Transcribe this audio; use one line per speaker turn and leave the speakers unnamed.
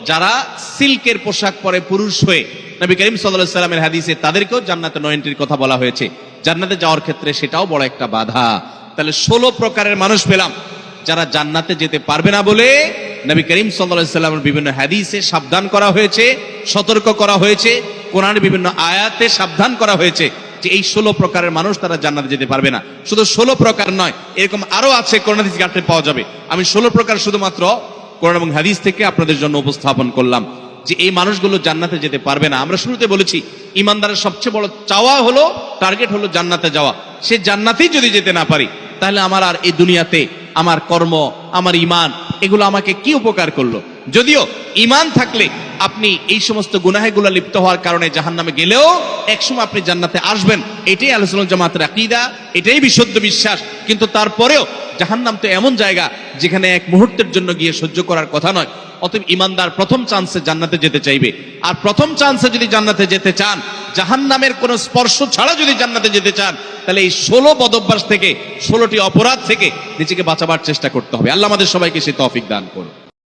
যারা সিল্কের পোশাক পরে পুরুষ হয়ে, নবী করিম সাল্লাল্লাহু আলাইহি ওয়াসাল্লামের হাদিসে তাদেরকেও জান্নাতে নো এন্ট্রির কথা বলা হয়েছে। জান্নাতে যাওয়ার ক্ষেত্রে সেটাও বড় একটা বাধা। তাহলে 16 প্রকারের মানুষ পেলাম যারা জান্নাতে যেতে পারবে না বলে নবী করিম সাল্লাল্লাহু আলাইহি ওয়াসাল্লামের বিভিন্ন হাদিসে সাবধান করা হয়েছে, সতর্ক করা হয়েছে, কোরআনের বিভিন্ন আয়াতে সাবধান করা হয়েছে যে এই 16 প্রকারের মানুষ তারা জান্নাতে যেতে পারবে না। শুধু 16 প্রকার নয়, এরকম আরো আছে, কোরআন হাদিস ঘাটলে পাওয়া যাবে। আমি 16 প্রকার শুধুমাত্র কোরআন এবং হাদিস থেকে আপনাদের জন্য উপস্থাপন করলাম যে এই মানুষগুলো জান্নাতে যেতে পারবে না। আমরা শুরুতে বলেছি ইমানদারের সবচেয়ে বড় চাওয়া হলো, টার্গেট হলো জান্নাতে যাওয়া। সে জান্নাতেই যদি যেতে না পারি, তাহলে আমার আর এই দুনিয়াতে আমার কর্ম, আমার ঈমান, এগুলো আমাকে কি উপকার করলো? যদিও ঈমান থাকলে আপনি এই সমস্ত গুনাহগুলো লিপ্ত হওয়ার কারণে জাহান্নামে গেলেও একসময় আপনি জান্নাতে আসবেন, এটাই আহলে সুন্নাত জামাতের আকীদা, এটাই বিশুদ্ধ বিশ্বাস। কিন্তু তারপরেও জাহান্নাম তো এমন জায়গা যেখানে এক মুহূর্তের জন্য গিয়ে সহ্য করার কথা নয়। অতএব ঈমানদার প্রথম চান্সে জান্নাতে যেতে চাইবে। আর প্রথম চান্সে যদি জান্নাতে যেতে চান, জাহান্নামের কোন স্পর্শ ছাড়া যদি জান্নাতে যেতে চান, তাহলে এই 16 বদভ্যাস থেকে, 16টি অপরাধ থেকে নিজেকে বাঁচাবার চেষ্টা করতে হবে। আল্লাহ আমাদের সবাইকে সেই তৌফিক দান করুন।